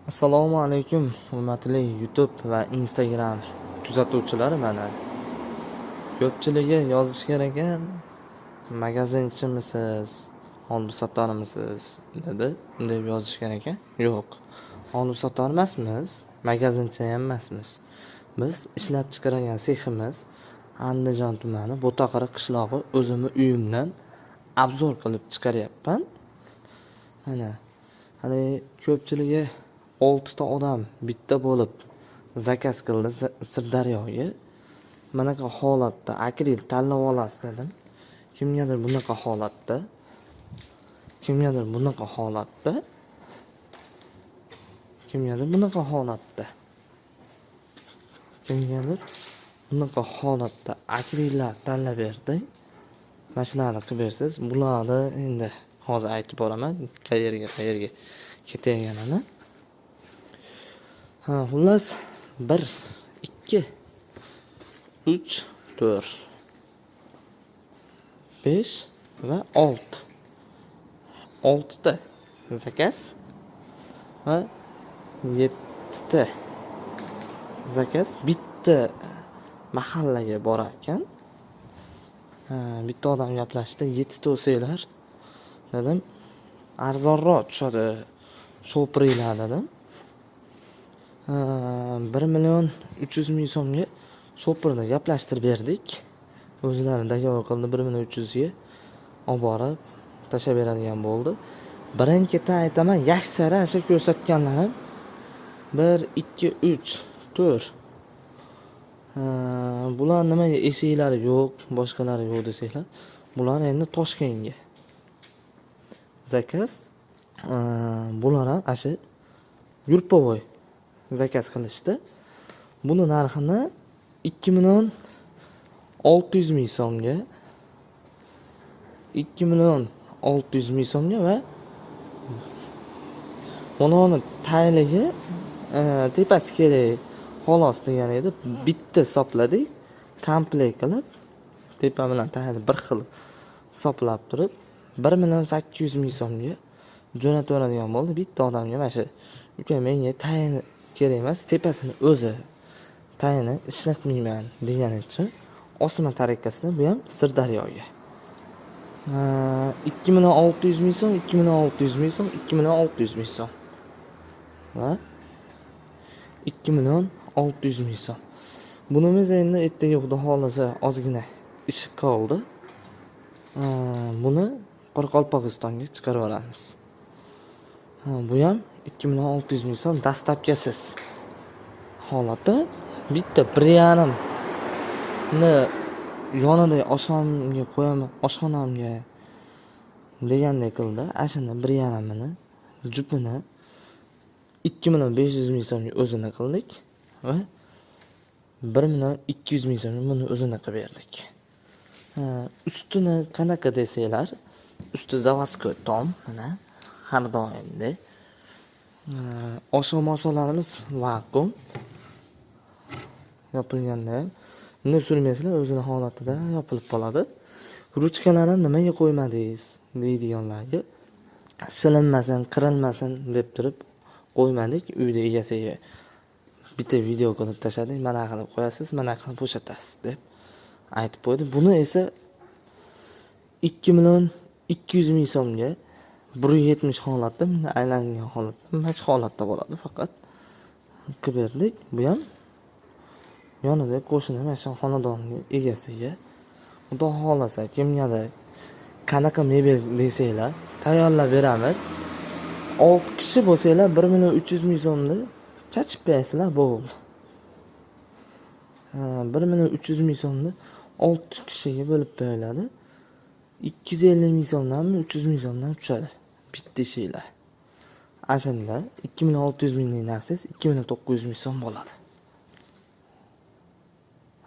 Assalomu alaykum, hurmatli YouTube va Instagram kuzatuvchilari. Mana ko'pchiligi yozishgan ekan, magazinchimisiz, oldi-sotarmisiz deb yozishgan ekan. Yo'q, oldi-sotar emasmiz, magazinchi ham emasmiz. Biz ishlab chiqargan seximiz Andijon tumani Bo'taqiri qishlog'i, o'zimni uyimdan obzor qilib chiqaryapman. Mana hali ko'pchiligi 6 ta odam bitta bo'lib zakaz qildi Sirdaryoga. Manaqa holatda akril tanlab olasiz dedim. Kimgadir bunaqa holatda akrillar tanlab berdi. Mana shularni qilib bersiz. Bularni endi hozir aytib boraman, qayerga ketayotganini. Xullas 1 2 3 4 5 va 6 ta zakaz va 7 ta zakaz bitta mahallaga borar ekan. Bitta odam gaplashdi, 7 ta o'sanglar dedim, arzonroq tushadi sho'pringlar dedim. 1,3 million so'mga sho'pirni gaplashtirib berdik. O'zlari dayor qildi, 1,3 ga olib borib tashlab beradigan bo'ldi. Birin-ketin aytaman, yaksara o'sha ko'rsatganlarim 1 2 3 4 bular nimaga eshiklari yo'q, boshqalari yo'q desanglar, bular endi Toshkentga zakaz. Bular ham ashi Yurtboboy zakaz qilishdi. Buni narxini 2,600,000 so'mga, 2,600,000 so'mga va uni tayligi tepasi kerak xolos degan edi. Bitta hisobladik, komplekt qilib, tepa bilan tayini bir xil hisoblab turib 1,800,000 so'mga jo'natib beradigan bo'ldi. Bitta odamga mana shu uka, menga tayin kerak emas, tepasini o'zi tayini ishlatmayman degani uchun osma tariqasida bu ham Sirdaryoga 2,600,000 so'm, 2,600,000 so'm, 2,600,000 so'm va 2,600,000 so'm. Bunimiz endi ertaga Xudo xolasa ozgina ish qoldi. Buni Qoraqalpog'istonga chiqarib olamiz. Bu ham 2,600,000 so'm dastlabkasiz holati. Bitta 1,5 ni yonida oshxonamga qo'yaman, oshxonamga degandek qildi. Ashini 1,5 ni jupini 2,500,000 so'mga o'zini qildik va 1,200,000 so'mga buni o'zini qilib berdik. Ustini qanaqa desanglar, usti zavodskoy tom, mana har doimdek. Oshxonalarimiz vakuum yopilganda ham uni surmaysizlar, o'zini holatida yopilib qoladi. Ruchkalarni nimaga qo'ymadingiz deydiganlarga, shilinmasin, qirilmasin deb turib qo'ymadik. Uyda egasiga bitta video qilib tashladik, mana qilib qo'yasiz, mana qilib bo'shatasiz deb aytib qo'ydi. Buni esa 2,200,000 so'mga 170 holatda, bunda aylangan holatda, mach holatda bo'ladi, faqat qilib berdik. Bu ham yonida qo'shni mana shu xonadonning egasiga, Xudo xolasa kimgadir qanaqa mebel desanglar tayyorlab beramiz. 6 kishi bo'lsanglar 1,300,000 so'mni chachib bersizlar bo'ldi. 1,300,000 so'mni 6 kishiga bo'lib beriladi. 250,000 so'mdan 300,000 so'mdan tushadi bitta ishinglar. Ashunda 2,600,000 ning narxsiz 2,900,000 so'm bo'ladi.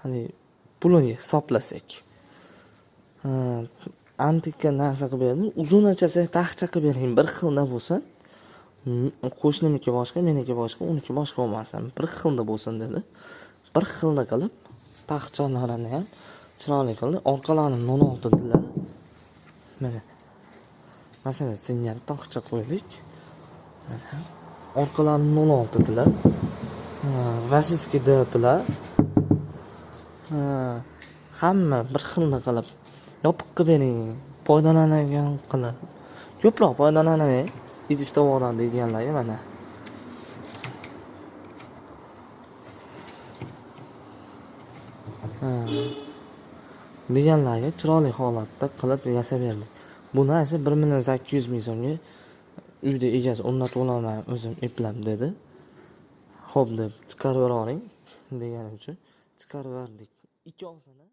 Hani pulini hisoblasak, antika narsa qilib berdim. Uzunachasi taxta qilib bering, bir xilda bo'lsin. Qo'shnimniki boshqa, meniki boshqa, uniki boshqa bo'lmasin. Bir xilda bo'lsin dedi. Bir xilda qilib, taxtalarini ham chiroyli qildi. Orqalarini 16 dedilar. Mana. Mana shuni singari taxtcha qo'ydik. Mana orqalarini 06 dilar. Rossiyskiy DPlar. Hamma bir xilni qilib yopiq qilib bering, foydalanadigan qilib. Ko'proq foydalanay, idish tovoqdan deydiganlar mana. Deganlarga chiroyli holatda qilib yasab berdik. Buni esa 1,800,000 so'mga uyda egasi o'rnatib olaman o'zim eplab dedi. Xo'p deb chiqarib yuboring deganim uchun chiqarib yubordik. 2 og'zini